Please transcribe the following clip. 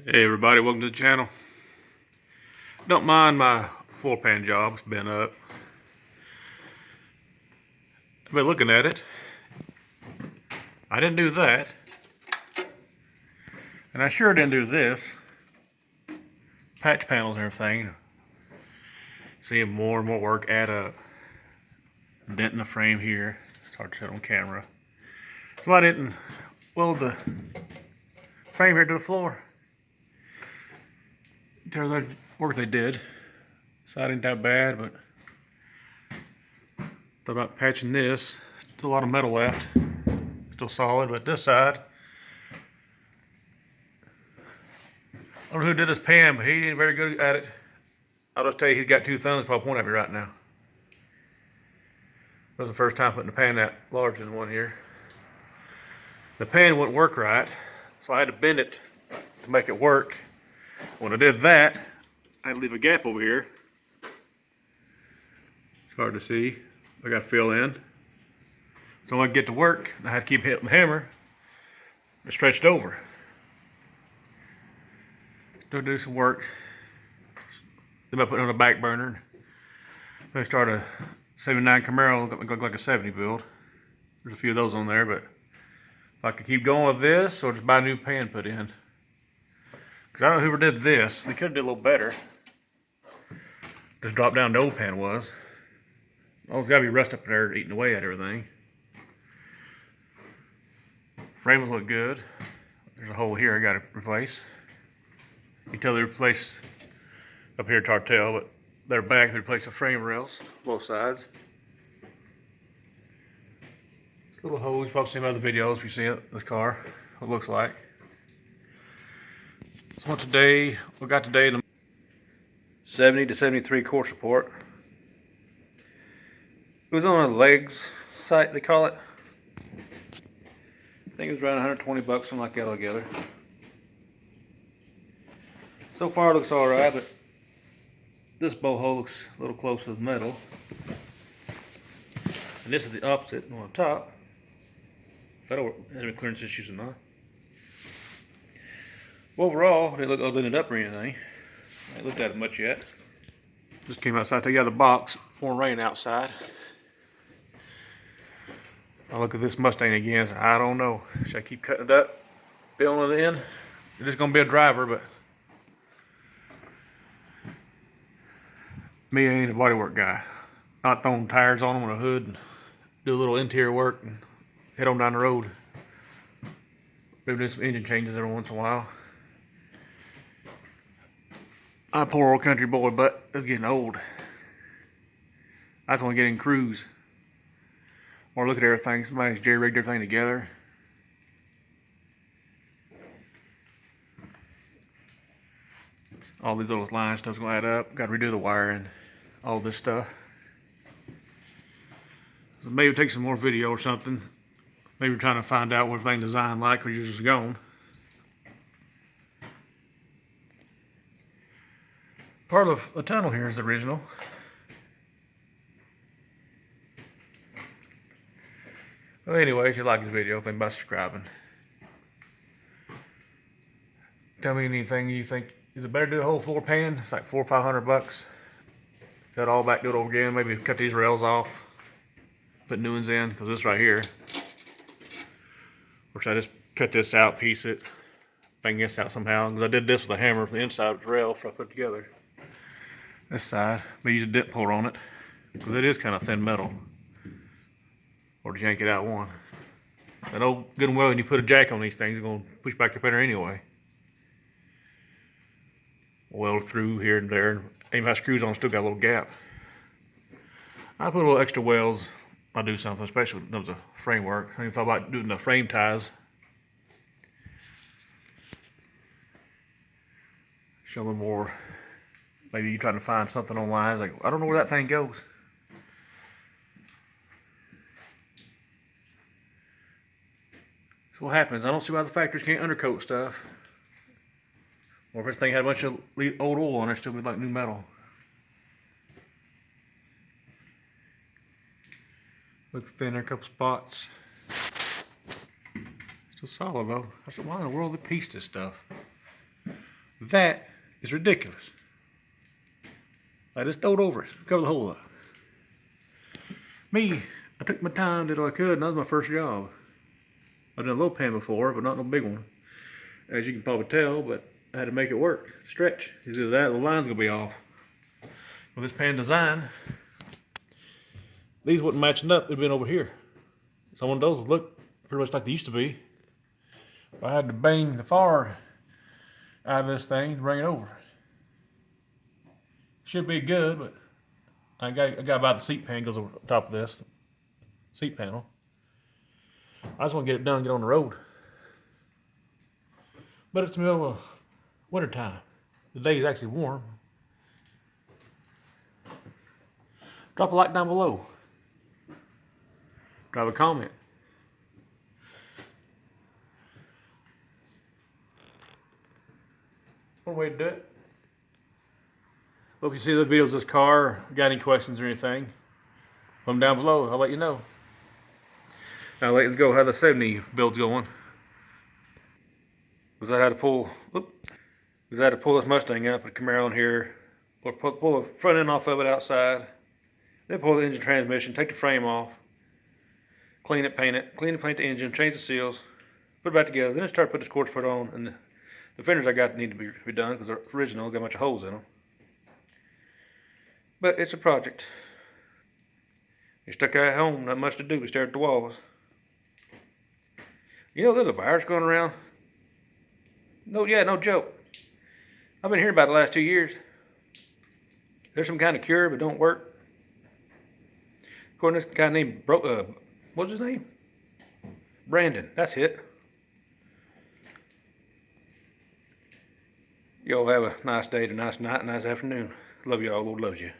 Hey everybody, welcome to the channel. Don't mind my floor pan job, it's been up. I've been looking at it. I didn't do that. And I sure didn't do this. Patch panels and everything. Seeing more and more work add up. Dent in the frame here. It's hard to set on camera. So I didn't weld the frame here to the floor. Tell the work they did. Side ain't that bad, but thought about patching this. Still a lot of metal left. Still solid, but this side, I don't know who did this pan, but he ain't very good at it. I'll just tell you, he's got two thumbs probably pointing at me right now. That was the first time putting a pan that large in one here. The pan wouldn't work right, so I had to bend it to make it work. When I did that, I had to leave a gap over here. It's hard to see. I got to fill in. So when I get to work, I had to keep hitting the hammer. It stretched over. Still do some work. Then I put it on the back burner. I start a 79 Camaro, look like a 70 build. There's a few of those on there, but if I could keep going with this or just buy a new pan put in. Because I don't know whoever did this. They could have did a little better. Just drop down the old pan was. Oh, it's got to be rust up in there eating away at everything. Frames look good. There's a hole here I got to replace. You can tell they replaced up here tartel, but they're back. They replaced the frame rails, both sides. This little hole, you've probably seen in other videos if you see it, this car, what it looks like. So we got today the 70 to 73 core support. It was on a legs site, they call it. I think it was around 120 bucks, something like that altogether. So far it looks alright, but this bow hole looks a little close to the metal. And this is the opposite on the top. I don't know if there's any clearance issues or not. Overall, it didn't look opened up or anything. I haven't looked at it much yet. Just came outside, take out the box, pouring rain outside. I look at this Mustang again, so I don't know. Should I keep cutting it up, filling it in? It's just gonna be a driver, but me, I ain't a bodywork guy. Not throwing tires on them on a hood and do a little interior work and head on down the road. Maybe do some engine changes every once in a while. I'm a poor old country boy, but it's getting old. I just want to get in cruise. Or look at everything. Somebody's jerry-rigged everything together. All these little line stuff's gonna add up. Got to redo the wiring. All this stuff. So maybe take some more video or something. Maybe we're trying to find out what everything designed like because you're just gone. Part of the tunnel here is original. Well, anyway, if you like this video, think about subscribing. Tell me anything you think. Is it better to do the whole floor pan? It's like $400 or $500. Cut all back, do it over again. Maybe cut these rails off. Put new ones in, because this right here. Or should I just cut this out, piece it, bang this out somehow? Because I did this with a hammer for the inside of the rail before I put it together. This side, but use a dent puller on it. Because it is kind of thin metal. Or just yank it out one. That old good and well, when you put a jack on these things, it's going to push back up in there anyway. Weld through here and there. Even my screws on, still got a little gap. I put a little extra welds. I do something, especially when it comes to framework. I even thought about doing the frame ties. Show them more. Maybe you're trying to find something online. It's like, I don't know where that thing goes. So what happens? I don't see why the factories can't undercoat stuff. Or if this thing had a bunch of old oil on it, it'd still be like new metal. Look thinner, a couple spots. Still solid though. I said, why in the world they piece this stuff? That is ridiculous. I just stowed over it, cover the hole up. Me, I took my time, did what I could, and that was my first job. I've done a little pan before, but not no big one. As you can probably tell, but I had to make it work, stretch. Either that or the line's gonna be off. With this pan design, these wasn't matching up, they'd been over here. Some of those would look pretty much like they used to be. I had to bang the far out of this thing to bring it over. Should be good, but I got to buy the seat pan goes over top of this seat panel. I just want to get it done, get on the road. But it's the middle of winter time. The day is actually warm. Drop a like down below. Drop a comment. One way to do it. Well, if you see the videos of this car, or got any questions or anything, put them down below. I'll let you know. Now let's go how the 70 build's going. Because I had to pull, this Mustang out, put the Camaro in here, or pull the front end off of it outside, then pull the engine transmission, take the frame off, clean it, paint the engine, change the seals, put it back together, then I start putting this quartz put on, and the fenders I got need to be done because they're original, got a bunch of holes in them. But it's a project. You're stuck at home, not much to do but stare at the walls. You know there's a virus going around? No joke. I've been hearing about it the last 2 years. There's some kind of cure but don't work. According to this guy named, what's his name? Brandon, that's it. Y'all have a nice day, a nice night, a nice afternoon. Love y'all, Lord loves you.